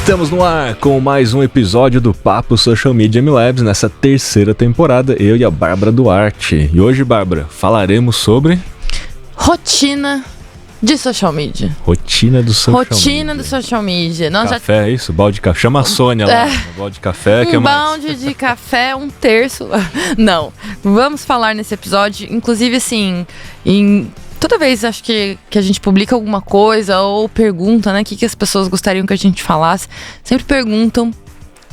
Estamos no ar com mais um episódio do Papo Social Media MLabs nessa terceira temporada, eu e a Bárbara Duarte. E hoje, Bárbara, falaremos sobre... rotina de social media. Rotina do social media. Rotina do social media. Nós café, é isso? Balde de café. Chama a Sônia lá. Um balde de café. Um balde de café, um terço. Não, vamos falar nesse episódio, inclusive assim, toda vez acho que a gente publica alguma coisa ou pergunta, né, o que as pessoas gostariam que a gente falasse, sempre perguntam.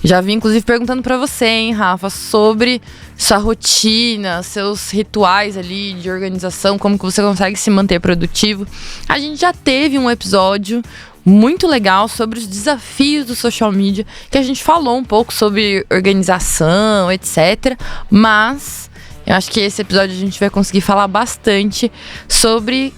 Já vim, inclusive, perguntando pra você, hein, Rafa, sobre sua rotina, seus rituais ali de organização, como que você consegue se manter produtivo. A gente já teve um episódio muito legal sobre os desafios do social media, que a gente falou um pouco sobre organização, etc. Mas eu acho que esse episódio a gente vai conseguir falar bastante sobre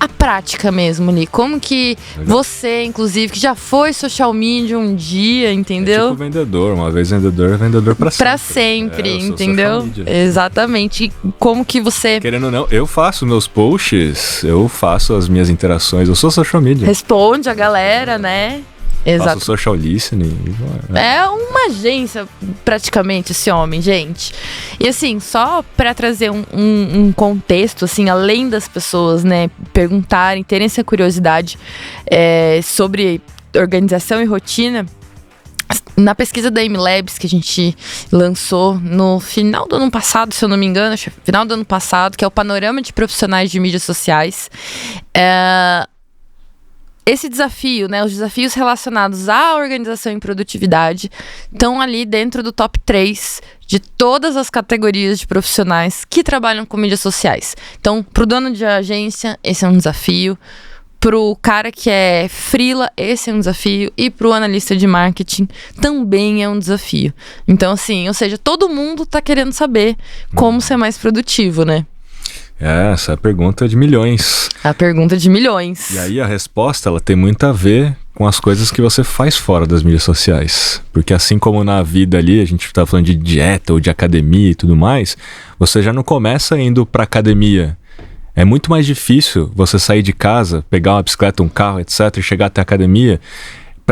a prática mesmo ali, como que você, inclusive, que já foi social media um dia, entendeu? É tipo vendedor, uma vez vendedor pra sempre. Pra sempre, entendeu? Exatamente. E como que você... Querendo ou não, eu faço meus posts, eu faço as minhas interações, eu sou social media. Responde a galera, né? Exato. Faço social listening. É uma agência, praticamente, esse homem, gente. E assim, só pra trazer um contexto, assim, além das pessoas, né, perguntarem, terem essa curiosidade sobre organização e rotina, na pesquisa da MLabs que a gente lançou no final do ano passado, se eu não me engano, final do ano passado, que é o Panorama de Profissionais de Mídias Sociais, esse desafio, né, os desafios relacionados à organização e produtividade estão ali dentro do top 3 de todas as categorias de profissionais que trabalham com mídias sociais. Então, para o dono de agência, esse é um desafio. Para o cara que é freela, esse é um desafio. E para o analista de marketing, também é um desafio. Então, assim, ou seja, todo mundo está querendo saber como ser mais produtivo, né? Essa é a pergunta de milhões. A pergunta de milhões. E aí a resposta, ela tem muito a ver com as coisas que você faz fora das mídias sociais. Porque assim como na vida ali, a gente tá falando de dieta ou de academia e tudo mais, você já não começa indo pra academia. É muito mais difícil você sair de casa, pegar uma bicicleta, um carro, etc., e chegar até a academia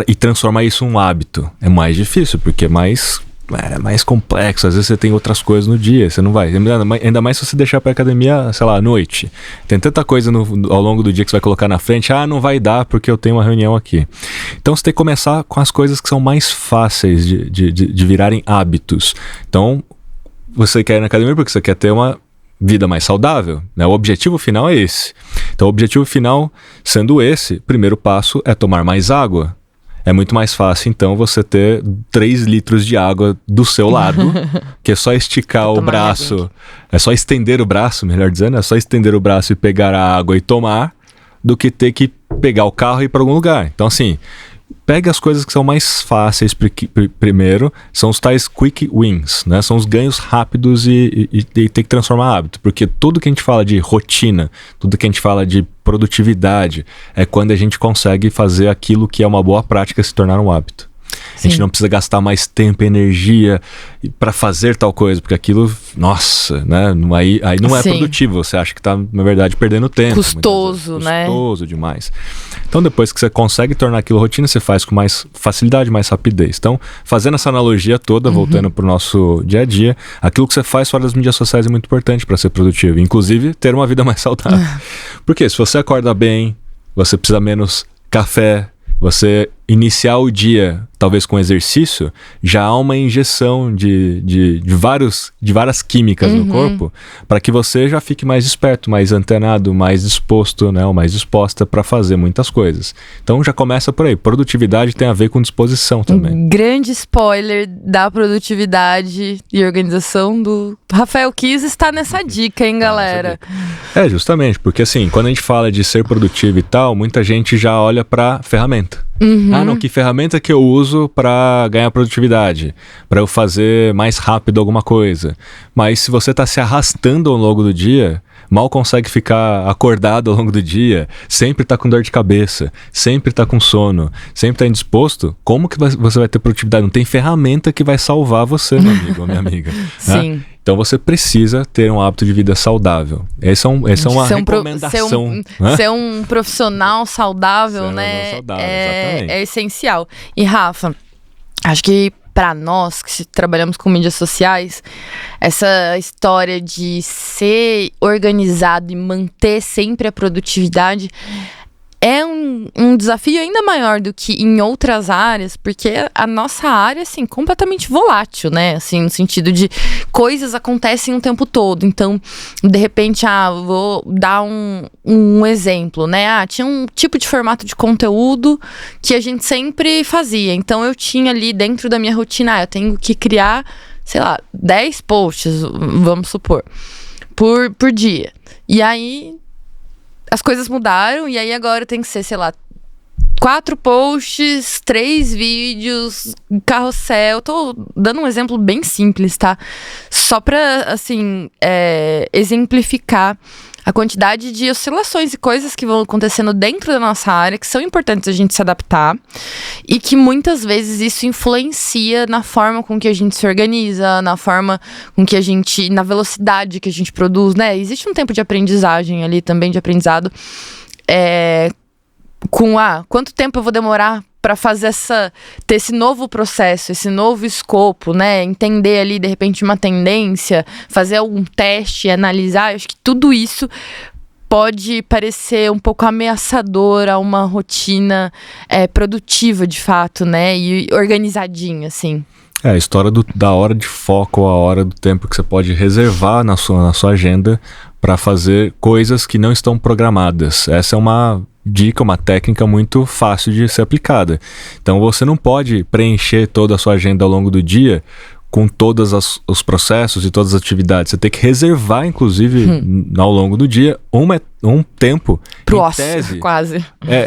e transformar isso em um hábito. É mais difícil, porque é mais complexo, às vezes você tem outras coisas no dia, você não vai, ainda mais se você deixar pra academia, sei lá, à noite, tem tanta coisa ao longo do dia que você vai colocar na frente, não vai dar porque eu tenho uma reunião aqui. Então você tem que começar com as coisas que são mais fáceis de virarem hábitos. Então você quer ir na academia porque você quer ter uma vida mais saudável, né? O objetivo final é esse. Então o objetivo final sendo esse, o primeiro passo é tomar mais água. É muito mais fácil, então, você ter 3 litros de água do seu lado, que é só esticar o braço, é só estender o braço, melhor dizendo, é só estender o braço e pegar a água e tomar, do que ter que pegar o carro e ir para algum lugar. Então, assim, pega as coisas que são mais fáceis primeiro, são os tais quick wins, né? São os ganhos rápidos e ter que transformar hábito, porque tudo que a gente fala de rotina, tudo que a gente fala de produtividade, é quando a gente consegue fazer aquilo que é uma boa prática se tornar um hábito. Sim. A gente não precisa gastar mais tempo e energia para fazer tal coisa, porque aquilo, nossa, né? Aí não é produtivo, você acha que tá, na verdade, perdendo tempo. Custoso, né? Custoso demais. Então, depois que você consegue tornar aquilo rotina, você faz com mais facilidade, mais rapidez. Então, fazendo essa analogia toda, voltando pro nosso dia a dia, aquilo que você faz fora das mídias sociais é muito importante para ser produtivo, inclusive ter uma vida mais saudável. Porque se você acorda bem, você precisa menos café, você iniciar o dia, talvez com exercício, já há uma injeção de várias químicas no corpo, para que você já fique mais esperto, mais antenado, mais disposto, né, ou mais disposta para fazer muitas coisas. Então já começa por aí. Produtividade tem a ver com disposição também. Um grande spoiler da produtividade e organização do Rafael Kiss está nessa dica, hein, galera? Justamente, porque assim, quando a gente fala de ser produtivo e tal, muita gente já olha para ferramenta. Que ferramenta que eu uso para ganhar produtividade, para eu fazer mais rápido alguma coisa. Mas se você está se arrastando ao longo do dia, mal consegue ficar acordado ao longo do dia, sempre está com dor de cabeça, sempre está com sono, sempre está indisposto, como que você vai ter produtividade? Não tem ferramenta que vai salvar você, meu amigo ou minha amiga. Sim. Né? Então você precisa ter um hábito de vida saudável. Essa é uma recomendação. Ser um profissional saudável, né? É essencial. E Rafa, acho que para nós que trabalhamos com mídias sociais, essa história de ser organizado e manter sempre a produtividade é um desafio ainda maior do que em outras áreas, porque a nossa área é, assim, completamente volátil, né? Assim, no sentido de coisas acontecem o tempo todo. Então, de repente, vou dar um exemplo, né? Tinha um tipo de formato de conteúdo que a gente sempre fazia. Então, eu tinha ali dentro da minha rotina, eu tenho que criar, sei lá, 10 posts, vamos supor, por dia. E aí as coisas mudaram e aí agora tem que ser, sei lá, 4 posts, 3 vídeos, carrossel. Tô dando um exemplo bem simples, tá? Só pra, assim, exemplificar a quantidade de oscilações e coisas que vão acontecendo dentro da nossa área, que são importantes a gente se adaptar e que muitas vezes isso influencia na forma com que a gente se organiza, na forma com que na velocidade que a gente produz, né? Existe um tempo de aprendizagem ali também, de aprendizado, quanto tempo eu vou demorar para fazer ter esse novo processo, esse novo escopo, né? Entender ali, de repente, uma tendência, fazer algum teste, analisar. Eu acho que tudo isso pode parecer um pouco ameaçador a uma rotina produtiva, de fato, né? E organizadinha, assim. A história da hora de foco, a hora do tempo que você pode reservar na sua agenda para fazer coisas que não estão programadas. Essa é uma dica, uma técnica muito fácil de ser aplicada. Então você não pode preencher toda a sua agenda ao longo do dia com todos os processos e todas as atividades. Você tem que reservar, inclusive, ao longo do dia, um tempo pro ócio, tese, quase.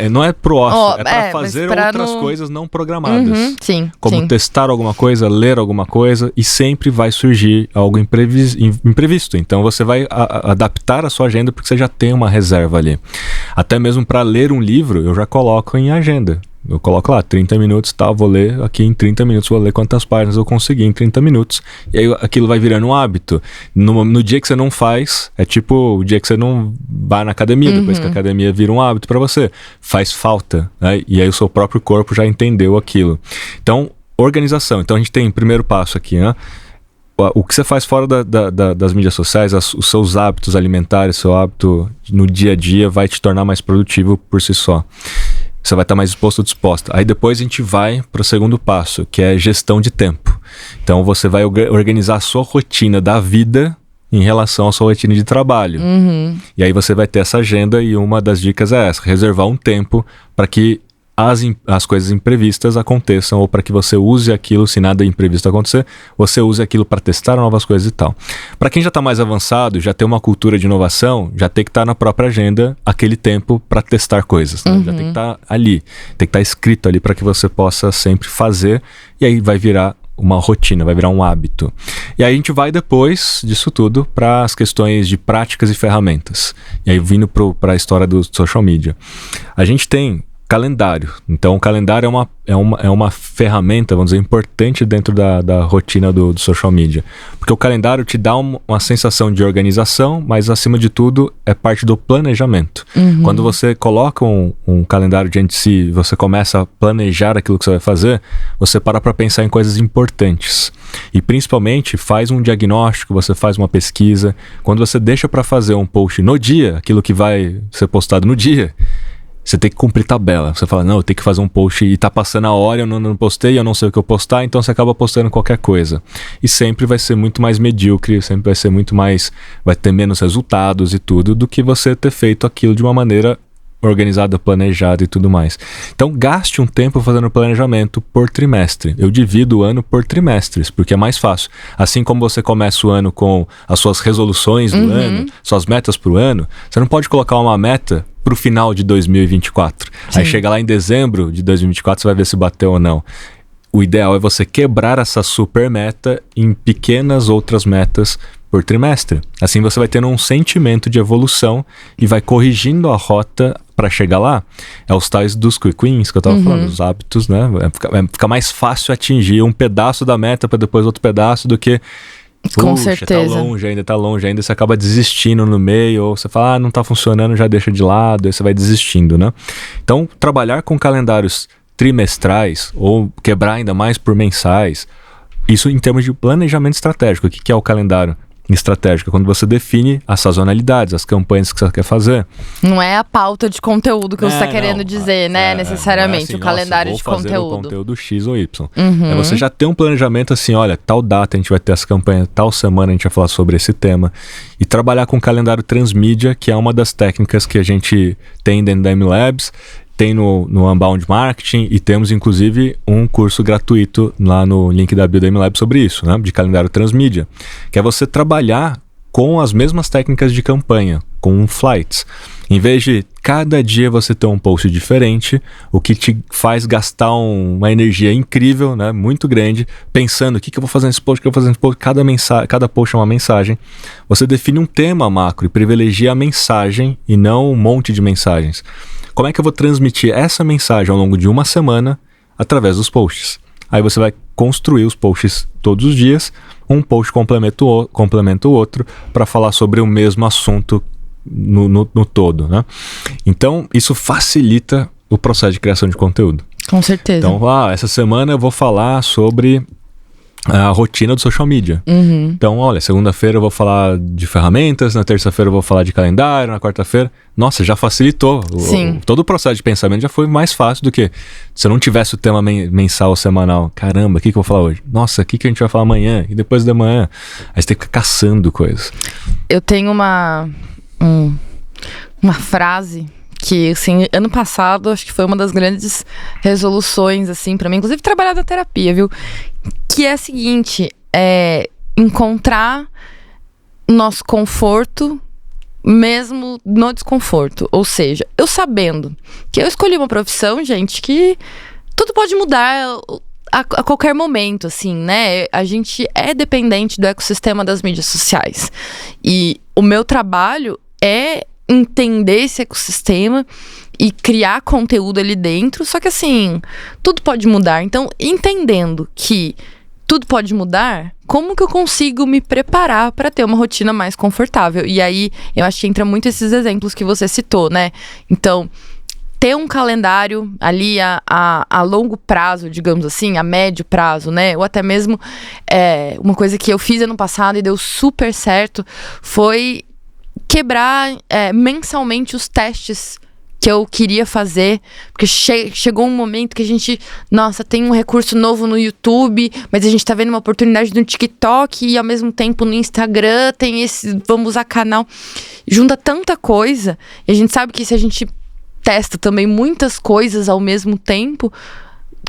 Não é pro ócio, para fazer outras coisas não programadas. Sim, como testar alguma coisa, ler alguma coisa, e sempre vai surgir algo imprevisto. Então você vai adaptar a sua agenda porque você já tem uma reserva ali. Até mesmo para ler um livro, eu já coloco em agenda. Eu coloco lá, 30 minutos, vou ler aqui em 30 minutos, vou ler quantas páginas eu conseguir em 30 minutos. E aí aquilo vai virando um hábito. No dia que você não faz, é tipo o dia que você não vai na academia, depois que a academia vira um hábito para você. Faz falta, né? E aí o seu próprio corpo já entendeu aquilo. Então, organização. Então a gente tem o primeiro passo aqui, né? O que você faz fora das mídias sociais, os seus hábitos alimentares, seu hábito no dia a dia vai te tornar mais produtivo por si só. Você vai estar mais disposto ou disposta. Aí depois a gente vai para o segundo passo, que é gestão de tempo. Então você vai organizar a sua rotina da vida em relação à sua rotina de trabalho. E aí você vai ter essa agenda e uma das dicas é essa, reservar um tempo para que as coisas imprevistas aconteçam, ou para que você use aquilo, se nada imprevisto acontecer, você use aquilo para testar novas coisas e tal. Para quem já está mais avançado, já tem uma cultura de inovação, já tem que estar na própria agenda aquele tempo para testar coisas, né? Já tem que estar ali, tem que estar escrito ali para que você possa sempre fazer, e aí vai virar uma rotina, vai virar um hábito. E aí a gente vai depois disso tudo para as questões de práticas e ferramentas. E aí vindo para a história do social media. A gente tem calendário. Então o calendário é uma ferramenta, vamos dizer, importante dentro da rotina do social media. Porque o calendário te dá uma sensação de organização, mas acima de tudo é parte do planejamento. Quando você coloca um calendário diante de si, você começa a planejar aquilo que você vai fazer, você para pensar em coisas importantes. E principalmente faz um diagnóstico, você faz uma pesquisa. Quando você deixa para fazer um post no dia, aquilo que vai ser postado no dia, você tem que cumprir tabela. Você fala, não, eu tenho que fazer um post e tá passando a hora, eu não postei, eu não sei o que eu postar, então você acaba postando qualquer coisa. E sempre vai ser muito mais medíocre, sempre vai ser muito mais, vai ter menos resultados e tudo, do que você ter feito aquilo de uma maneira organizada, planejada e tudo mais. Então gaste um tempo fazendo planejamento por trimestre. Eu divido o ano por trimestres, porque é mais fácil. Assim como você começa o ano com as suas resoluções do ano, suas metas para o ano, você não pode colocar uma meta para o final de 2024. Sim. Aí chega lá em dezembro de 2024, você vai ver se bateu ou não. O ideal é você quebrar essa super meta em pequenas outras metas por trimestre. Assim você vai tendo um sentimento de evolução e vai corrigindo a rota para chegar lá. É os tais dos quick wins que eu estava falando, os hábitos, né? Vai ficar mais fácil atingir um pedaço da meta para depois outro pedaço do que Com Puxa, certeza. tá longe ainda, você acaba desistindo no meio, ou você fala, não tá funcionando, já deixa de lado, aí você vai desistindo, né? Então, trabalhar com calendários trimestrais ou quebrar ainda mais por mensais, isso em termos de planejamento estratégico. O que é o calendário estratégico? Quando você define as sazonalidades, as campanhas que você quer fazer. Não é a pauta de conteúdo que você está querendo dizer, né? Necessariamente, assim, o calendário de vou fazer o conteúdo. conteúdo X ou Y. É você já ter um planejamento assim, olha, tal data a gente vai ter essa campanha, tal semana a gente vai falar sobre esse tema. E trabalhar com o calendário transmídia, que é uma das técnicas que a gente tem dentro da MLabs, tem no Unbound Marketing, e temos inclusive um curso gratuito lá no link da bio da MLabs sobre isso, né? De calendário transmídia, que é você trabalhar com as mesmas técnicas de campanha, com flights. Em vez de cada dia você ter um post diferente, o que te faz gastar uma energia incrível, né, muito grande, pensando o que eu vou fazer nesse post, cada post é uma mensagem. Você define um tema macro e privilegia a mensagem e não um monte de mensagens. Como é que eu vou transmitir essa mensagem ao longo de uma semana através dos posts? Aí você vai construir os posts todos os dias, um post complementa o outro para falar sobre o mesmo assunto no todo, né? Então, isso facilita o processo de criação de conteúdo. Com certeza. Então, essa semana eu vou falar sobre a rotina do social media. Então, olha, segunda-feira eu vou falar de ferramentas, na terça-feira eu vou falar de calendário, na quarta-feira... Nossa, já facilitou. Todo o processo de pensamento já foi mais fácil do que se eu não tivesse o tema mensal ou semanal. Caramba, o que eu vou falar hoje? Nossa, o que a gente vai falar amanhã? E depois de amanhã? Aí você tem que ficar caçando coisas. Eu tenho uma frase que, assim, ano passado, acho que foi uma das grandes resoluções, assim, pra mim, inclusive trabalhar na terapia, viu? Que é a seguinte, encontrar nosso conforto mesmo no desconforto. Ou seja, eu sabendo que eu escolhi uma profissão, gente, que tudo pode mudar a qualquer momento, assim, né? A gente é dependente do ecossistema das mídias sociais. E o meu trabalho é entender esse ecossistema e criar conteúdo ali dentro. Só que, assim, tudo pode mudar. Então, entendendo que tudo pode mudar, como que eu consigo me preparar para ter uma rotina mais confortável? E aí, eu acho que entra muito esses exemplos que você citou, né? Então, ter um calendário ali a longo prazo, digamos assim, a médio prazo, né? Ou até mesmo uma coisa que eu fiz ano passado e deu super certo foi quebrar mensalmente os testes que eu queria fazer, porque chegou um momento que a gente, nossa, tem um recurso novo no YouTube, mas a gente tá vendo uma oportunidade no TikTok e ao mesmo tempo no Instagram tem vamos usar canal, junta tanta coisa, e a gente sabe que se a gente testa também muitas coisas ao mesmo tempo,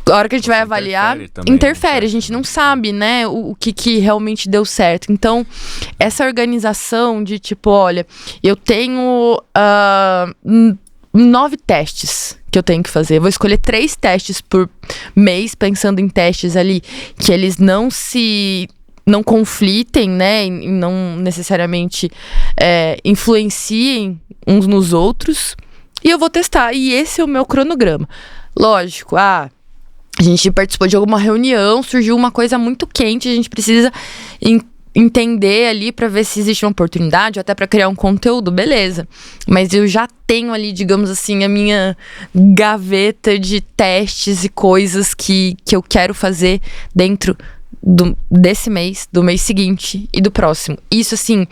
a hora que a gente vai avaliar, interfere, a gente não sabe, né, o que realmente deu certo. Então, essa organização de tipo, olha, eu tenho 9 testes que eu tenho que fazer. Eu vou escolher 3 testes por mês, pensando em testes ali que eles não conflitem, né? E não necessariamente influenciem uns nos outros. E eu vou testar. E esse é o meu cronograma. Lógico, a gente participou de alguma reunião, surgiu uma coisa muito quente, a gente precisa entender ali para ver se existe uma oportunidade ou até para criar um conteúdo, beleza. Mas eu já tenho ali, digamos assim, a minha gaveta de testes e coisas que eu quero fazer dentro desse mês, do mês seguinte e do próximo. Isso, assim,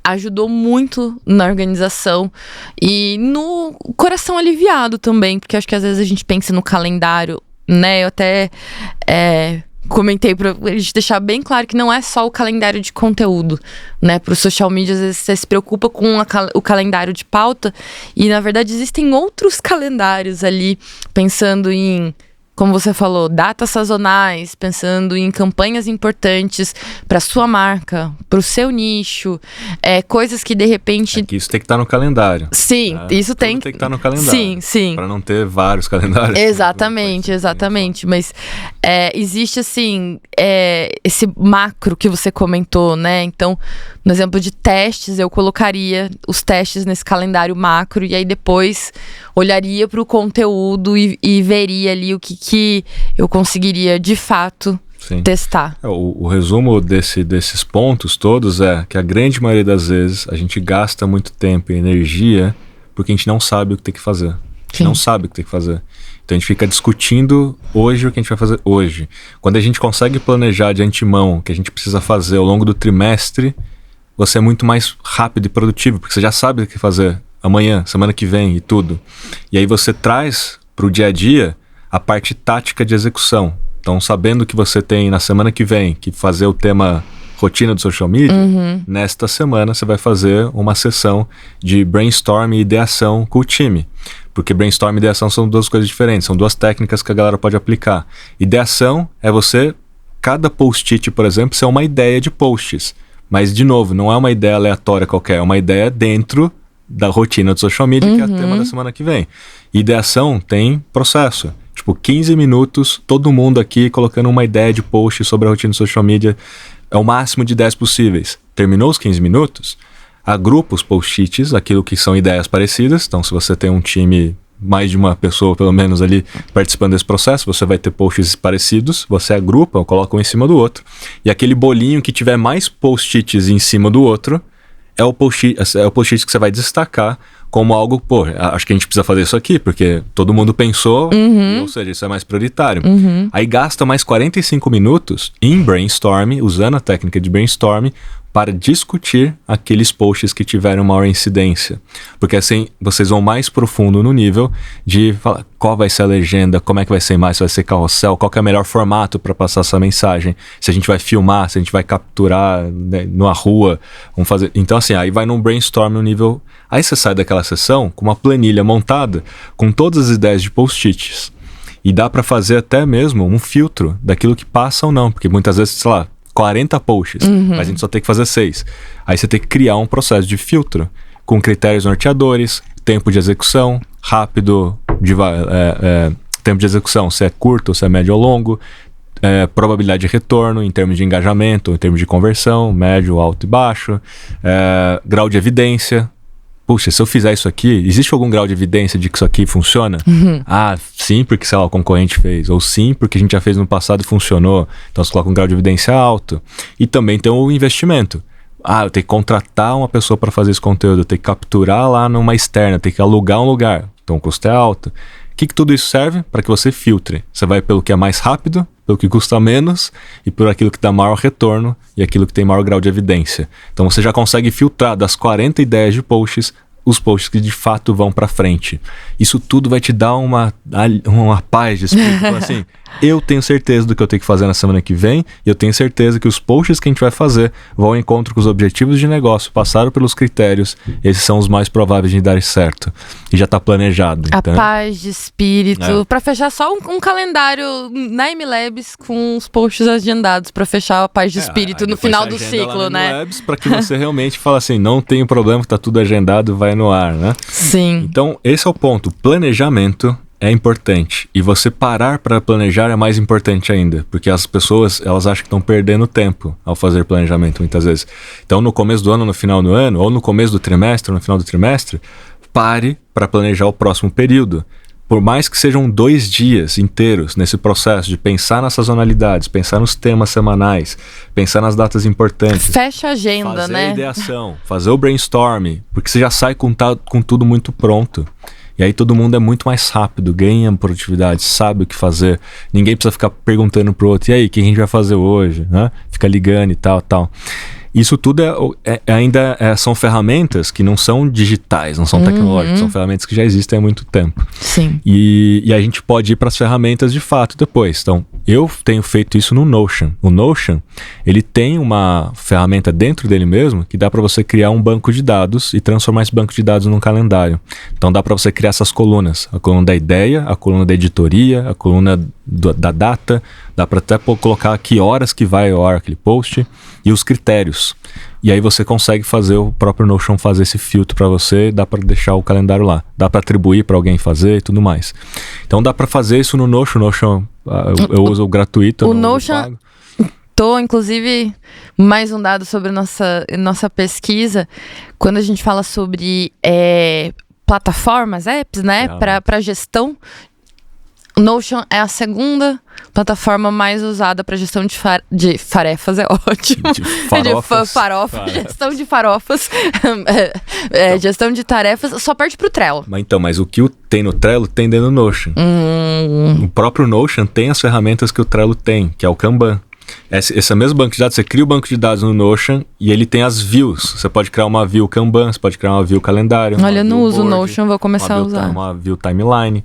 ajudou muito na organização e no coração aliviado também, porque acho que às vezes a gente pensa no calendário, né? Eu até comentei pra gente deixar bem claro que não é só o calendário de conteúdo, né? Pro social media, às vezes você se preocupa com o calendário de pauta e, na verdade, existem outros calendários ali, pensando em, como você falou, datas sazonais, pensando em campanhas importantes para sua marca, para o seu nicho, coisas que de repente... isso tem que estar no calendário. Sim, isso tem que estar no calendário. Sim. Para não ter vários calendários. Exatamente. Mas existe, assim, esse macro que você comentou, né? Então, no exemplo de testes, eu colocaria os testes nesse calendário macro e aí depois olharia para o conteúdo e veria ali o que eu conseguiria, de fato, testar. O resumo desses pontos todos é que a grande maioria das vezes a gente gasta muito tempo e energia porque a gente não sabe o que tem que fazer. A gente não sabe o que tem que fazer. Então a gente fica discutindo hoje o que a gente vai fazer hoje. Quando a gente consegue planejar de antemão o que a gente precisa fazer ao longo do trimestre, você é muito mais rápido e produtivo, porque você já sabe o que fazer amanhã, semana que vem e tudo. E aí você traz para o dia a dia a parte tática de execução. Então, sabendo que você tem na semana que vem que fazer o tema rotina do social media, nesta semana você vai fazer uma sessão de brainstorm e ideação com o time. Porque brainstorm e ideação são duas coisas diferentes, são duas técnicas que a galera pode aplicar. Ideação é você, cada post-it, por exemplo, ser uma ideia de posts. Mas, de novo, não é uma ideia aleatória qualquer, é uma ideia dentro da rotina do social media, que é o tema da semana que vem. Ideação tem processo. Tipo, 15 minutos, todo mundo aqui colocando uma ideia de post sobre a rotina do social media. É o máximo de 10 possíveis. Terminou os 15 minutos, agrupa os post-its, aquilo que são ideias parecidas. Então, se você tem um time, mais de uma pessoa pelo menos ali participando desse processo, você vai ter posts parecidos, você agrupa, coloca um em cima do outro. E aquele bolinho que tiver mais post-its em cima do outro, é o post-it que você vai destacar como algo, pô, acho que a gente precisa fazer isso aqui, porque todo mundo pensou, ou seja, isso é mais prioritário. Aí gasta mais 45 minutos em brainstorm, usando a técnica de brainstorm, para discutir aqueles posts que tiveram maior incidência. Porque assim, vocês vão mais profundo no nível de falar qual vai ser a legenda, como é que vai ser mais, se vai ser carrossel, qual que é o melhor formato para passar essa mensagem, se a gente vai filmar, se a gente vai capturar, né, numa rua, vamos fazer... Então assim, aí vai num brainstorm no nível... Aí você sai daquela sessão com uma planilha montada com todas as ideias de post-its. E dá para fazer até mesmo um filtro daquilo que passa ou não, porque muitas vezes, sei lá, 40 posts, mas a gente só tem que fazer 6. Aí você tem que criar um processo de filtro com critérios norteadores, tempo de execução, rápido, tempo de execução, se é curto, se é médio ou longo, probabilidade de retorno em termos de engajamento, em termos de conversão, médio, alto e baixo, grau de evidência. Puxa, se eu fizer isso aqui, existe algum grau de evidência de que isso aqui funciona? Ah, sim, porque, sei lá, o concorrente fez. Ou sim, porque a gente já fez no passado e funcionou. Então, você coloca um grau de evidência alto. E também tem o investimento. Ah, eu tenho que contratar uma pessoa para fazer esse conteúdo. Eu tenho que capturar lá numa externa. Eu tenho que alugar um lugar. Então, o custo é alto. O que tudo isso serve? Para que você filtre. Você vai pelo que é mais rápido, pelo que custa menos e por aquilo que dá maior retorno e aquilo que tem maior grau de evidência. Então você já consegue filtrar das 40 ideias de posts os posts que de fato vão para frente. Isso tudo vai te dar uma paz de espírito. Assim, eu tenho certeza do que eu tenho que fazer na semana que vem e eu tenho certeza que os posts que a gente vai fazer vão ao encontro com os objetivos de negócio, passaram pelos critérios, esses são os mais prováveis de dar certo. E já está planejado. A paz de espírito. Para fechar só um calendário na MLabs com os posts agendados para fechar a paz de espírito no final do ciclo, né? MLabs para que você realmente fale assim, não tem problema, tá tudo agendado, vai no ar, né? Sim. Então, esse é o ponto. Planejamento é importante. E você parar para planejar é mais importante ainda. Porque as pessoas, elas acham que estão perdendo tempo ao fazer planejamento, muitas vezes. Então, no começo do ano, no final do ano, ou no começo do trimestre, no final do trimestre, pare para planejar o próximo período. Por mais que sejam 2 dias inteiros nesse processo de pensar nas sazonalidades, pensar nos temas semanais, pensar nas datas importantes. Fecha a agenda, fazer né? Fazer a ideação, fazer o brainstorm, porque você já sai com tudo muito pronto. E aí todo mundo é muito mais rápido, ganha produtividade, sabe o que fazer. Ninguém precisa ficar perguntando pro outro, e aí, o que a gente vai fazer hoje? Né? Fica ligando e tal. Isso tudo ainda são ferramentas que não são digitais, não são tecnológicas, são ferramentas que já existem há muito tempo. Sim. E a gente pode ir para as ferramentas de fato depois. Então, eu tenho feito isso no Notion. O Notion, ele tem uma ferramenta dentro dele mesmo que dá para você criar um banco de dados e transformar esse banco de dados num calendário. Então, dá para você criar essas colunas. A coluna da ideia, a coluna da editoria, a coluna da data. Dá para até colocar que horas que vai ao ar aquele post e os critérios. E aí você consegue fazer o próprio Notion fazer esse filtro para você, dá para deixar o calendário lá. Dá para atribuir para alguém fazer e tudo mais. Então dá para fazer isso no Notion. Notion eu uso o gratuito. O Notion, inclusive, mais um dado sobre nossa pesquisa. Quando a gente fala sobre plataformas, apps, né, para gestão, o Notion é a segunda plataforma mais usada para gestão de farefas, é ótimo. De farofas. Gestão de farofas. Gestão de tarefas, só perde pro Trello. Mas o que tem no Trello tem dentro do Notion. O próprio Notion tem as ferramentas que o Trello tem, que é o Kanban. Esse mesmo banco de dados, você cria o banco de dados no Notion e ele tem as views. Você pode criar uma view Kanban, você pode criar uma view calendário. Olha, eu não uso o Notion, vou começar a usar. Uma view timeline.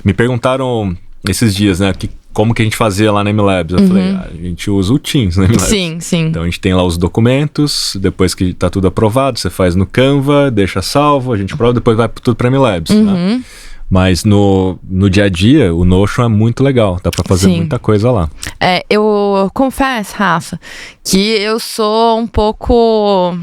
Me perguntaram esses dias, né, como que a gente fazia lá na MLabs. Eu falei, a gente usa o Teams na MLabs. Sim. Então a gente tem lá os documentos, depois que tá tudo aprovado, você faz no Canva, deixa salvo, a gente prova, depois vai tudo pra MLabs, né? Mas no dia a dia, o Notion é muito legal. Dá pra fazer muita coisa lá. Eu confesso, Rafa, que eu sou um pouco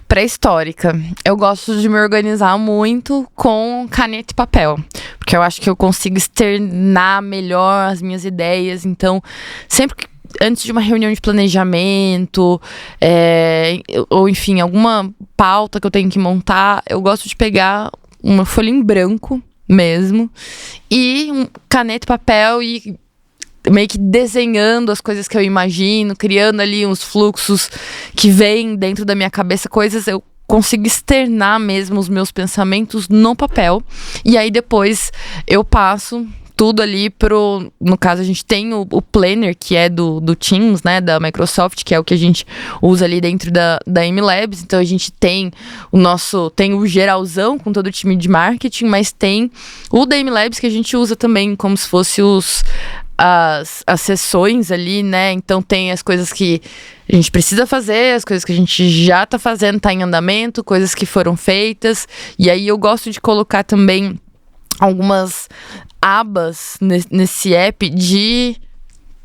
pré-histórica. Eu gosto de me organizar muito com caneta e papel. Porque eu acho que eu consigo externar melhor as minhas ideias. Então, sempre que antes de uma reunião de planejamento, ou enfim, alguma pauta que eu tenho que montar, eu gosto de pegar uma folha em branco mesmo, e caneta e papel, e meio que desenhando as coisas que eu imagino, criando ali uns fluxos que vêm dentro da minha cabeça, coisas eu consigo externar mesmo os meus pensamentos no papel, e aí depois eu passo tudo ali no caso a gente tem o Planner, que é do Teams, né, da Microsoft, que é o que a gente usa ali dentro da MLabs. Então a gente tem o geralzão com todo o time de marketing, mas tem o da MLabs que a gente usa também como se fosse as sessões ali, né? Então tem as coisas que a gente precisa fazer, as coisas que a gente já tá fazendo, tá em andamento, coisas que foram feitas. E aí eu gosto de colocar também algumas abas nesse app de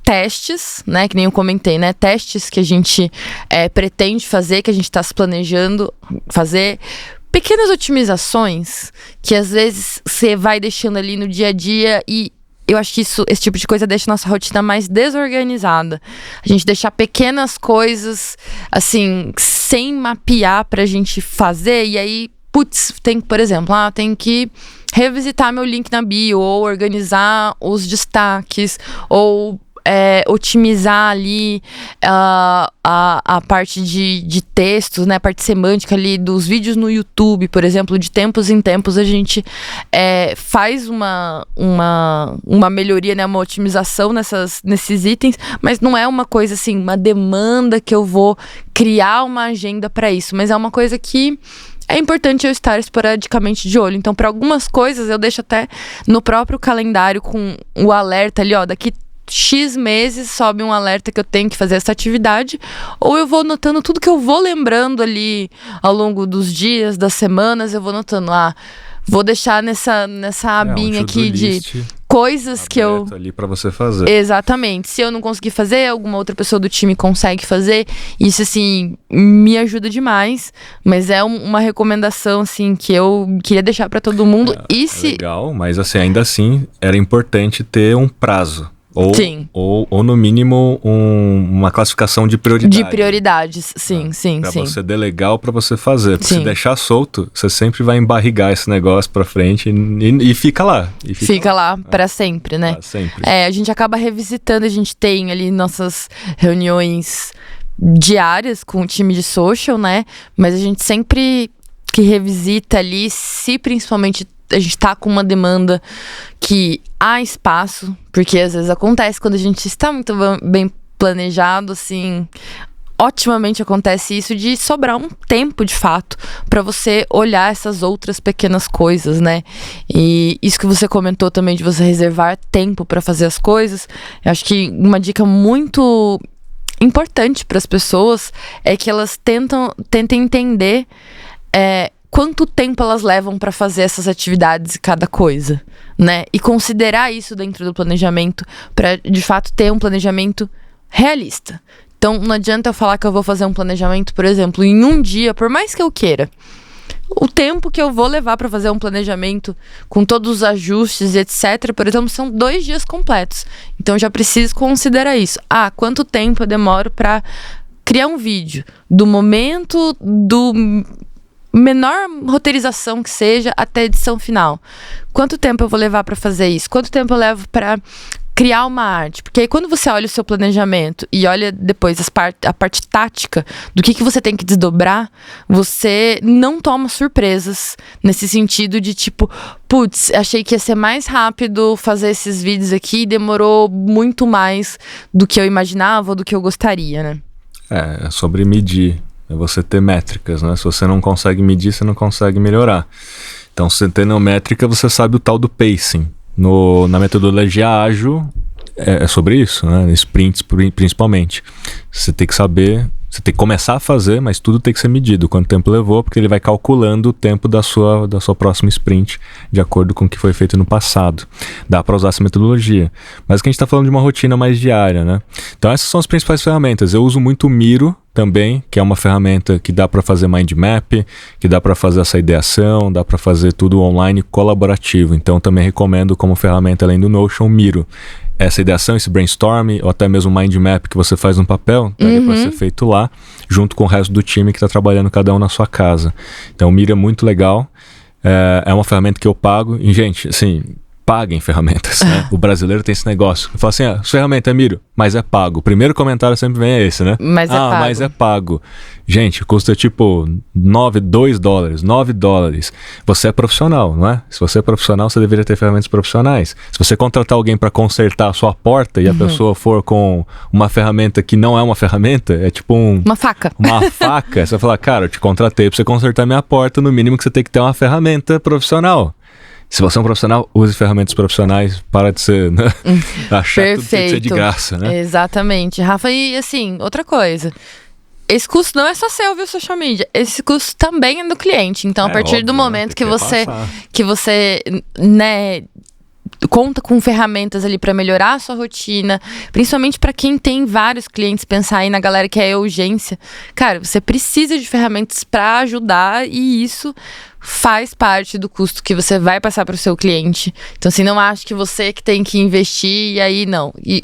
testes, né, que nem eu comentei, né, testes que a gente pretende fazer, que a gente está se planejando fazer, pequenas otimizações que às vezes você vai deixando ali no dia a dia, e eu acho que esse tipo de coisa deixa a nossa rotina mais desorganizada. A gente deixar pequenas coisas, assim, sem mapear pra gente fazer, e aí, por exemplo, tem que revisitar meu link na bio, ou organizar os destaques, ou otimizar ali a parte de textos, né, a parte semântica ali dos vídeos no YouTube, por exemplo. De tempos em tempos a gente faz uma melhoria, né, uma otimização nesses itens, mas não é uma coisa assim, uma demanda que eu vou criar uma agenda para isso, mas é uma coisa que é importante eu estar esporadicamente de olho. Então, para algumas coisas, eu deixo até no próprio calendário com o alerta ali, daqui X meses sobe um alerta que eu tenho que fazer essa atividade, ou eu vou anotando tudo que eu vou lembrando ali ao longo dos dias, das semanas, eu vou anotando, vou deixar nessa abinha aqui de coisas que eu... ali para você fazer. Exatamente. Se eu não conseguir fazer, alguma outra pessoa do time consegue fazer. Isso, assim, me ajuda demais. Mas é uma recomendação, assim, que eu queria deixar para todo mundo. Legal, mas assim, ainda assim, era importante ter um prazo. Sim. Ou no mínimo uma classificação de prioridades. De prioridades, sim. Pra você delegar ou pra você fazer. Porque Sim. se deixar solto, você sempre vai embarrigar esse negócio pra frente e fica lá. Fica lá pra sempre, né? Sempre. A gente acaba revisitando, a gente tem ali nossas reuniões diárias com o time de social, né? Mas a gente sempre que revisita ali, se principalmente a gente tá com uma demanda que há espaço, porque às vezes acontece quando a gente está muito bem planejado, assim, otimamente acontece isso de sobrar um tempo de fato para você olhar essas outras pequenas coisas, né? E isso que você comentou também de você reservar tempo para fazer as coisas, eu acho que uma dica muito importante para as pessoas é que elas tentem entender quanto tempo elas levam para fazer essas atividades e cada coisa, né? E considerar isso dentro do planejamento para, de fato, ter um planejamento realista. Então, não adianta eu falar que eu vou fazer um planejamento, por exemplo, em um dia, por mais que eu queira. O tempo que eu vou levar para fazer um planejamento com todos os ajustes, etc., por exemplo, são 2 dias completos. Então, eu já preciso considerar isso. Quanto tempo eu demoro para criar um vídeo? Do momento do menor roteirização que seja até a edição final. Quanto tempo eu vou levar para fazer isso? Quanto tempo eu levo para criar uma arte. Porque aí quando você olha o seu planejamento e olha depois a parte tática do que você tem que desdobrar, você não toma surpresas nesse sentido de tipo, putz, achei que ia ser mais rápido fazer esses vídeos aqui e demorou muito mais do que eu imaginava ou do que eu gostaria, né? É sobre medir, é você ter métricas, né? Se você não consegue medir, você não consegue melhorar. Então, se você tendo métrica, você sabe o tal do pacing. Na metodologia ágil, é sobre isso, né? Sprints principalmente. Você tem que saber, você tem que começar a fazer, mas tudo tem que ser medido. Quanto tempo levou, porque ele vai calculando o tempo da sua próxima sprint, de acordo com o que foi feito no passado. Dá para usar essa metodologia. Mas aqui a gente está falando de uma rotina mais diária, né? Então essas são as principais ferramentas. Eu uso muito o Miro também, que é uma ferramenta que dá para fazer mind map, que dá para fazer essa ideação, dá para fazer tudo online colaborativo. Então também recomendo como ferramenta, além do Notion, o Miro. Essa ideação, esse brainstorm, ou até mesmo mind map que você faz no papel, daria para ser feito lá, junto com o resto do time que está trabalhando cada um na sua casa. Então o Miro é muito legal, é uma ferramenta que eu pago, e gente, assim, paguem ferramentas, né? O brasileiro tem esse negócio. Fala assim, ferramenta é Miro, mas é pago. O primeiro comentário sempre vem esse, né? Mas é pago. Mas é pago. Gente, custa tipo $2, $9. Você é profissional, não é? Se você é profissional, você deveria ter ferramentas profissionais. Se você contratar alguém para consertar a sua porta e a pessoa for com uma ferramenta que não é uma ferramenta, é tipo uma faca. Uma faca. Você vai falar, cara, eu te contratei para você consertar minha porta, no mínimo que você tem que ter uma ferramenta profissional. Se você é um profissional, use ferramentas profissionais, para de ser, né? Achar que tudo tem que ser de graça, né? Exatamente. Rafa, e assim, outra coisa. Esse custo não é só seu, viu, social media. Esse custo também é do cliente. Então, a partir óbvio, do momento né? que você, né, conta com ferramentas ali para melhorar a sua rotina, principalmente para quem tem vários clientes, pensar aí na galera que é urgência. Cara, você precisa de ferramentas para ajudar e isso faz parte do custo que você vai passar para o seu cliente. Então, assim, não acho que você que tem que investir e aí não. E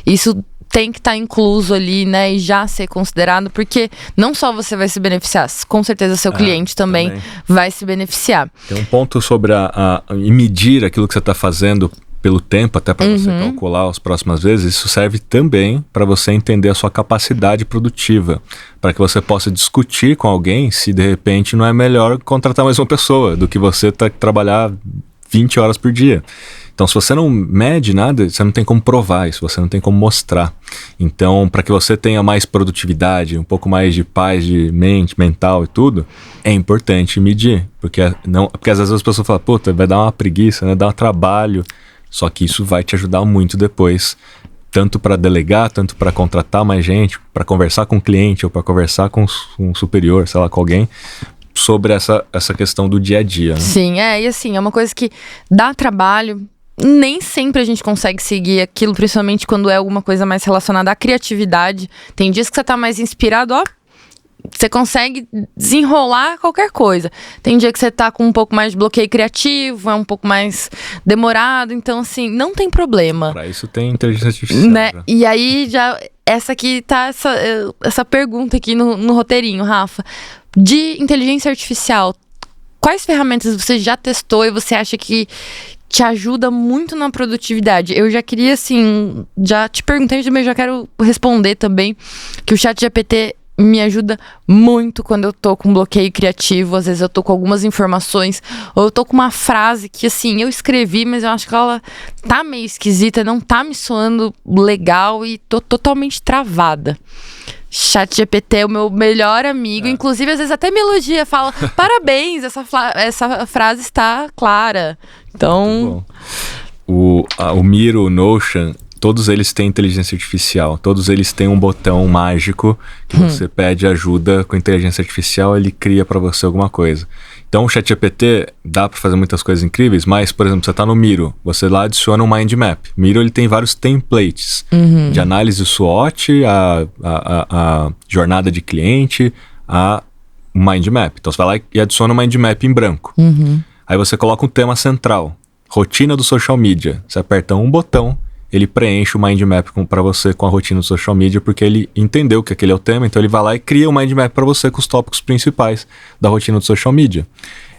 isso tem que estar incluso ali, né, e já ser considerado, porque não só você vai se beneficiar, com certeza seu cliente também vai se beneficiar. Tem um ponto sobre medir aquilo que você está fazendo pelo tempo, até para você calcular as próximas vezes. Isso serve também para você entender a sua capacidade produtiva, para que você possa discutir com alguém se de repente não é melhor contratar mais uma pessoa do que você trabalhar 20 horas por dia. Então, se você não mede nada, você não tem como provar isso, você não tem como mostrar. Então, para que você tenha mais produtividade, um pouco mais de paz de mente, mental e tudo, é importante medir. Porque às vezes as pessoas falam, puta, vai dar uma preguiça, né? Dá um trabalho. Só que isso vai te ajudar muito depois, tanto para delegar, tanto para contratar mais gente, para conversar com o cliente ou para conversar com um superior, sei lá, com alguém, sobre essa questão do dia a dia, né? Sim, e assim, é uma coisa que dá trabalho. Nem sempre a gente consegue seguir aquilo, principalmente quando é alguma coisa mais relacionada à criatividade. Tem dias que você tá mais inspirado, você consegue desenrolar qualquer coisa. Tem dia que você tá com um pouco mais de bloqueio criativo, é um pouco mais demorado. Então, assim, não tem problema. Pra isso tem inteligência artificial, né? E aí, já essa aqui tá essa pergunta aqui no roteirinho, Rafa. De inteligência artificial, quais ferramentas você já testou e você acha que te ajuda muito na produtividade? Eu já queria, assim, já te perguntei, mas já quero responder também, que o ChatGPT me ajuda muito quando eu tô com bloqueio criativo. Às vezes eu tô com algumas informações, ou eu tô com uma frase que, assim, eu escrevi, mas eu acho que ela tá meio esquisita, não tá me soando legal e tô totalmente travada. ChatGPT é o meu melhor amigo, inclusive às vezes até me elogia, fala, parabéns, essa frase está clara. Então, o Miro, o Notion, todos eles têm inteligência artificial, todos eles têm um botão mágico que você pede ajuda com inteligência artificial, ele cria para você alguma coisa. Então o ChatGPT dá para fazer muitas coisas incríveis, mas, por exemplo, você está no Miro, você lá adiciona um mind map. Miro, ele tem vários templates de análise SWOT, a jornada de cliente, a mind map. Então você vai lá e adiciona um mind map em branco. Aí você coloca um tema central, rotina do social media. Você aperta um botão, ele preenche o mind map para você com a rotina do social media, porque ele entendeu que aquele é o tema, então ele vai lá e cria um mind map para você com os tópicos principais da rotina do social media.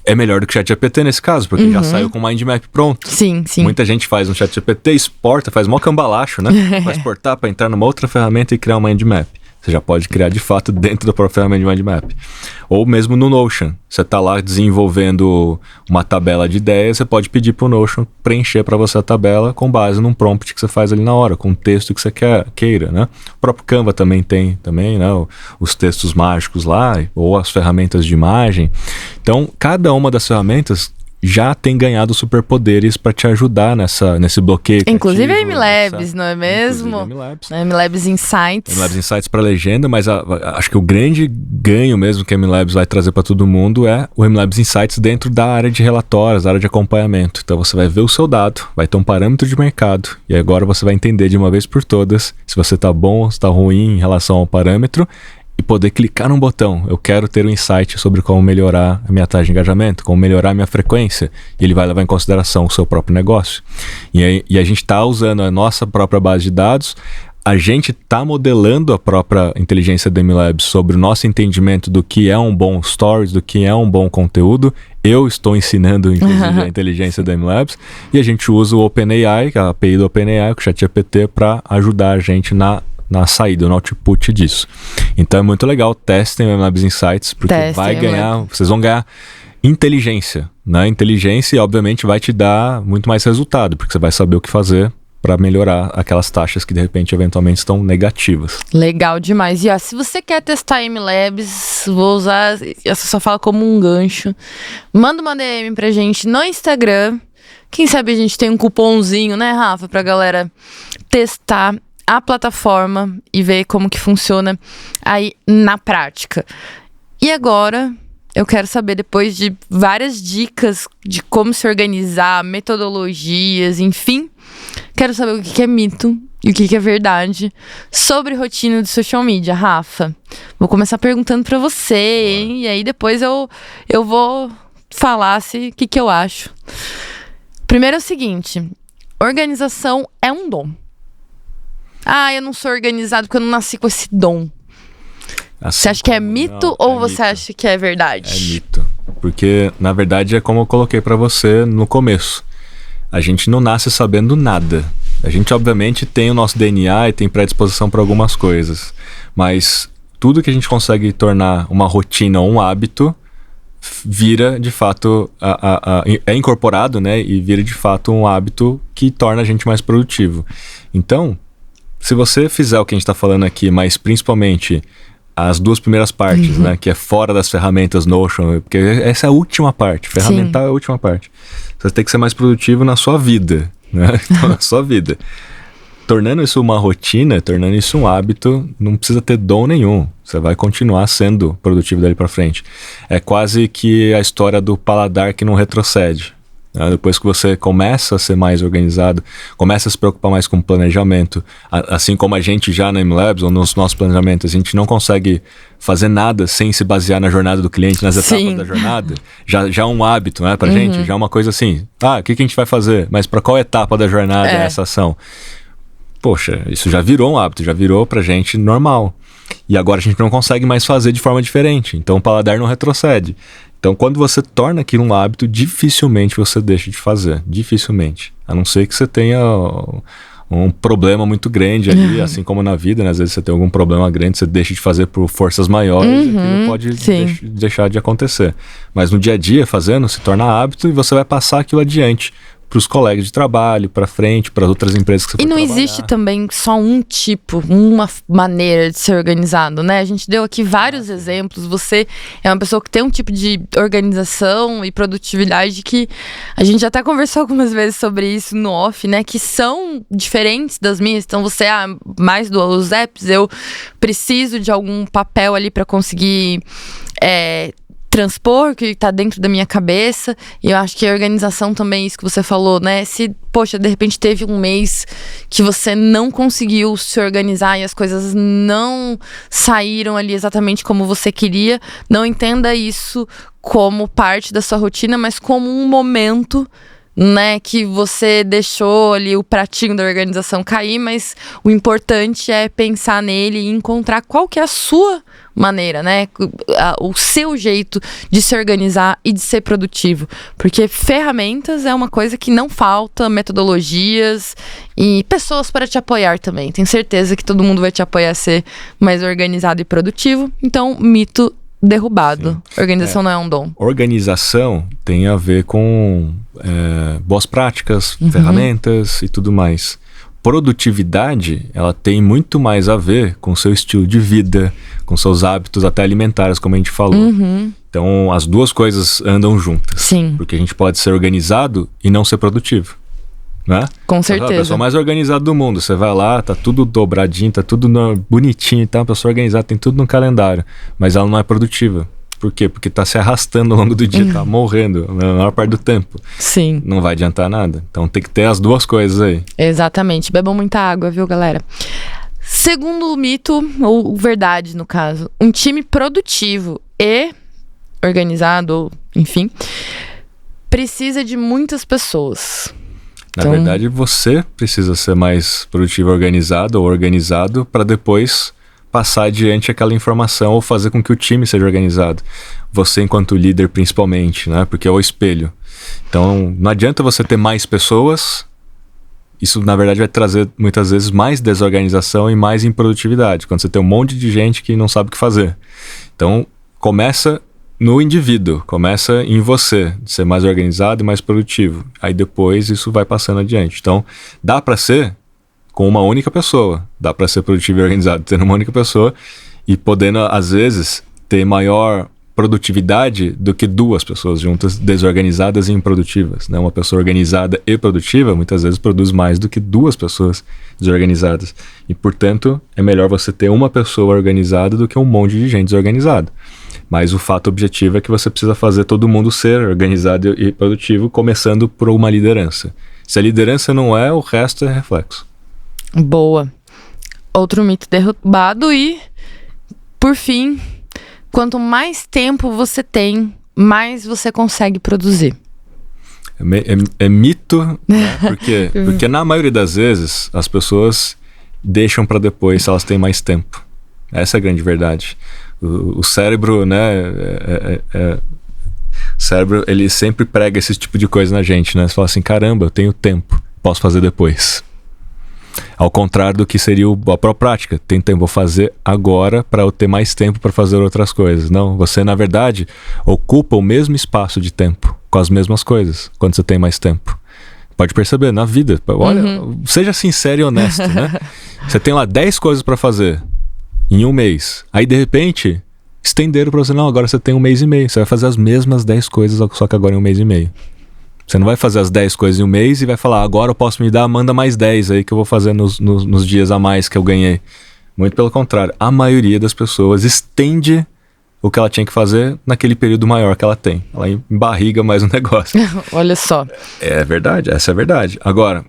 é melhor do que o ChatGPT nesse caso, porque já saiu com o mind map pronto. Sim. Muita gente faz um ChatGPT, exporta, faz mó cambalacho, né? Vai exportar para entrar numa outra ferramenta e criar um mind map. Você já pode criar de fato dentro da própria ferramenta de mind map. Ou mesmo no Notion. Você está lá desenvolvendo uma tabela de ideias, você pode pedir para o Notion preencher para você a tabela com base num prompt que você faz ali na hora, com o texto que você queira, né? O próprio Canva também tem, né? Os textos mágicos lá, ou as ferramentas de imagem. Então, cada uma das ferramentas já tem ganhado superpoderes para te ajudar nesse bloqueio. Inclusive a MLabs, não é mesmo? A MLabs Insights. MLabs Insights para legenda, mas acho que o grande ganho mesmo que a MLabs vai trazer para todo mundo é o MLabs Insights dentro da área de relatórios, da área de acompanhamento. Então você vai ver o seu dado, vai ter um parâmetro de mercado e agora você vai entender de uma vez por todas se você está bom ou se está ruim em relação ao parâmetro e poder clicar num botão. Eu quero ter um insight sobre como melhorar a minha taxa de engajamento, como melhorar a minha frequência. E ele vai levar em consideração o seu próprio negócio. E a gente está usando a nossa própria base de dados, a gente está modelando a própria inteligência da MLabs sobre o nosso entendimento do que é um bom stories, do que é um bom conteúdo. Eu estou ensinando, inclusive, a inteligência da MLabs. E a gente usa o OpenAI, a API do OpenAI, o ChatGPT, para ajudar a gente na saída, no output disso. Então é muito legal, testem o MLabs Insights, porque vocês vão ganhar inteligência, né? Inteligência, obviamente, vai te dar muito mais resultado, porque você vai saber o que fazer para melhorar aquelas taxas que de repente eventualmente estão negativas. Legal demais. E se você quer testar MLabs, vou usar, essa só fala como um gancho, manda uma DM pra gente no Instagram. Quem sabe a gente tem um cupomzinho, né, Rafa, pra galera testar a plataforma e ver como que funciona aí na prática. E agora, eu quero saber, depois de várias dicas de como se organizar, metodologias, enfim, quero saber o que é mito e o que é verdade sobre rotina de social media, Rafa. Vou começar perguntando pra você, hein? E aí depois eu vou falar o que eu acho. Primeiro é o seguinte, organização é um dom. Eu não sou organizado porque eu não nasci com esse dom. Assim, você acha que é mito ou você acha que é verdade? É mito. Porque, na verdade, é como eu coloquei pra você no começo. A gente não nasce sabendo nada. A gente, obviamente, tem o nosso DNA e tem predisposição para algumas coisas. Mas tudo que a gente consegue tornar uma rotina ou um hábito vira, de fato, é incorporado, né? E vira, de fato, um hábito que torna a gente mais produtivo. Então, se você fizer o que a gente está falando aqui, mas principalmente as duas primeiras partes, né? Que é fora das ferramentas Notion, porque essa é a última parte, ferramental é a última parte. Você tem que ser mais produtivo na sua vida, né? Então, na sua vida. Tornando isso uma rotina, tornando isso um hábito, não precisa ter dom nenhum. Você vai continuar sendo produtivo dali para frente. É quase que a história do paladar que não retrocede. Depois que você começa a ser mais organizado, começa a se preocupar mais com o planejamento, assim como a gente já na MLabs ou nos nossos planejamentos, a gente não consegue fazer nada sem se basear na jornada do cliente, nas etapas da jornada. Já é um hábito, né, pra gente, já é uma coisa assim, o que a gente vai fazer? Mas para qual etapa da jornada é essa ação? Poxa, isso já virou um hábito, já virou pra gente normal. E agora a gente não consegue mais fazer de forma diferente, então o paladar não retrocede. Então, quando você torna aquilo um hábito, dificilmente você deixa de fazer. Dificilmente. A não ser que você tenha um problema muito grande ali, assim como na vida, né? Às vezes você tem algum problema grande, você deixa de fazer por forças maiores e aquilo pode deixar de acontecer. Mas no dia a dia, fazendo, se torna hábito e você vai passar aquilo adiante para os colegas de trabalho, para frente, para outras empresas que você for trabalhar. E não existe também só um tipo, uma maneira de ser organizado, né? A gente deu aqui vários exemplos. Você é uma pessoa que tem um tipo de organização e produtividade que a gente já até conversou algumas vezes sobre isso no off, né? Que são diferentes das minhas. Então você, mais dos apps, eu preciso de algum papel ali para conseguir transpor, que tá dentro da minha cabeça. E eu acho que a organização também, isso que você falou, né? Se, poxa, de repente teve um mês que você não conseguiu se organizar e as coisas não saíram ali exatamente como você queria, não entenda isso como parte da sua rotina, mas como um momento né, que você deixou ali o pratinho da organização cair, mas o importante é pensar nele e encontrar qual que é a sua maneira, né, o seu jeito de se organizar e de ser produtivo, porque ferramentas é uma coisa que não falta, metodologias e pessoas para te apoiar também. Tenho certeza que todo mundo vai te apoiar a ser mais organizado e produtivo. Então, mito derrubado. Sim. Organização não é um dom. Organização tem a ver com boas práticas, ferramentas e tudo mais. Produtividade, ela tem muito mais a ver com seu estilo de vida, com seus hábitos até alimentares, como a gente falou. Então, as duas coisas andam juntas. Sim. Porque a gente pode ser organizado e não ser produtivo. Né? Com certeza. A pessoa mais organizada do mundo. Você vai lá, tá tudo dobradinho, tá tudo bonitinho, tá? A pessoa organizada, tem tudo no calendário. Mas ela não é produtiva. Por quê? Porque tá se arrastando ao longo do dia, tá morrendo na maior parte do tempo. Sim. Não vai adiantar nada. Então tem que ter as duas coisas aí. Exatamente. Bebam muita água, viu, galera? Segundo mito, ou verdade no caso, um time produtivo e organizado, ou enfim, precisa de muitas pessoas. Na verdade, você precisa ser mais produtivo, organizado ou organizado para depois passar adiante aquela informação ou fazer com que o time seja organizado. Você enquanto líder principalmente, né? Porque é o espelho. Então, não adianta você ter mais pessoas. Isso, na verdade, vai trazer muitas vezes mais desorganização e mais improdutividade. Quando você tem um monte de gente que não sabe o que fazer. Então, começa no indivíduo, começa em você, de ser mais organizado e mais produtivo. Aí depois isso vai passando adiante. Então, dá para ser com uma única pessoa, dá para ser produtivo e organizado tendo uma única pessoa e podendo, às vezes, ter maior produtividade do que duas pessoas juntas, desorganizadas e improdutivas. Né? Uma pessoa organizada e produtiva, muitas vezes, produz mais do que duas pessoas desorganizadas. E, portanto, é melhor você ter uma pessoa organizada do que um monte de gente desorganizada. Mas o fato objetivo é que você precisa fazer todo mundo ser organizado e produtivo, começando por uma liderança. Se a liderança não é, o resto é reflexo. Boa. Outro mito derrubado e, por fim, quanto mais tempo você tem, mais você consegue produzir. É mito, né? Porque na maioria das vezes as pessoas deixam para depois se elas têm mais tempo. Essa é a grande verdade. O cérebro, né? O cérebro, ele sempre prega esse tipo de coisa na gente, né? Você fala assim, caramba, eu tenho tempo, posso fazer depois. Ao contrário do que seria a própria prática. Tem tempo, vou fazer agora para eu ter mais tempo para fazer outras coisas. Não, você na verdade ocupa o mesmo espaço de tempo com as mesmas coisas quando você tem mais tempo. Pode perceber, na vida, olha, seja sincero e honesto, né? Você tem lá 10 coisas para fazer em um mês. Aí de repente estenderam para você, não, agora você tem um mês e meio. Você vai fazer as mesmas 10 coisas, só que agora em um mês e meio. Você não vai fazer as 10 coisas em um mês e vai falar, agora eu posso me dar, manda mais 10 aí que eu vou fazer nos dias a mais que eu ganhei. Muito pelo contrário, a maioria das pessoas estende o que ela tinha que fazer naquele período maior que ela tem. Ela embarriga mais um negócio. Olha só. É verdade, essa é a verdade. Agora,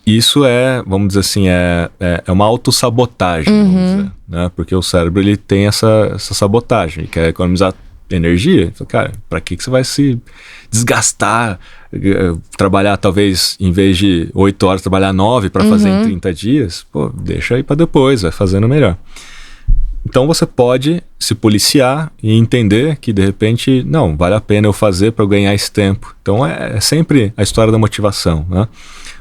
isso é, vamos dizer assim, é uma autossabotagem, vamos dizer, né? Porque o cérebro, ele tem essa sabotagem, ele quer economizar energia. Então, cara, pra que você vai se desgastar, trabalhar talvez, em vez de 8 horas, trabalhar 9 para fazer em 30 dias? Pô, deixa aí para depois, vai fazendo melhor. Então você pode se policiar e entender que de repente, não, vale a pena eu fazer para eu ganhar esse tempo. Então é sempre a história da motivação, né?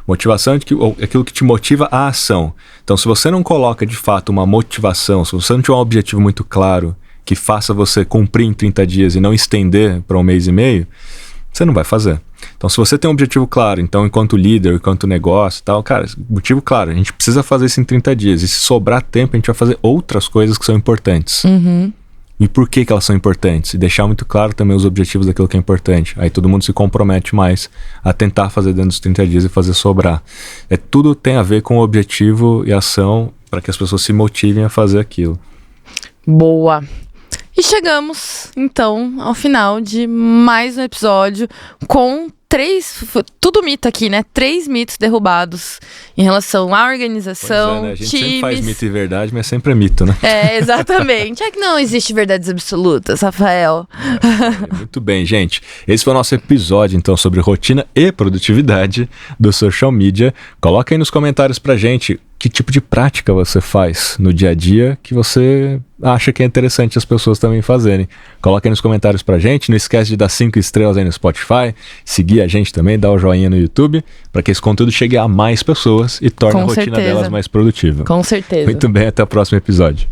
Motivação é aquilo que te motiva à ação. Então se você não coloca de fato uma motivação, se você não tiver um objetivo muito claro que faça você cumprir em 30 dias e não estender para um mês e meio, você não vai fazer. Então, se você tem um objetivo claro, então, enquanto líder, enquanto negócio e tal, cara, motivo claro, a gente precisa fazer isso em 30 dias. E se sobrar tempo, a gente vai fazer outras coisas que são importantes. E por que elas são importantes? E deixar muito claro também os objetivos daquilo que é importante. Aí todo mundo se compromete mais a tentar fazer dentro dos 30 dias e fazer sobrar. Tudo tem a ver com o objetivo e ação para que as pessoas se motivem a fazer aquilo. Boa! E chegamos, então, ao final de mais um episódio com tudo mito aqui, né? 3 mitos derrubados em relação à organização, né? A gente times. sempre faz mito e verdade, mas sempre é mito, né? Exatamente. É que não existe verdades absolutas, Rafael. Muito bem, gente. Esse foi o nosso episódio, então, sobre rotina e produtividade do social media. Coloca aí nos comentários pra gente que tipo de prática você faz no dia a dia que você acha que é interessante as pessoas também fazerem. Coloca aí nos comentários pra gente. Não esquece de dar 5 estrelas aí no Spotify, seguir a gente também, dar o joinha no YouTube, para que esse conteúdo chegue a mais pessoas e torne a rotina delas mais produtiva. Com certeza. Muito bem, até o próximo episódio.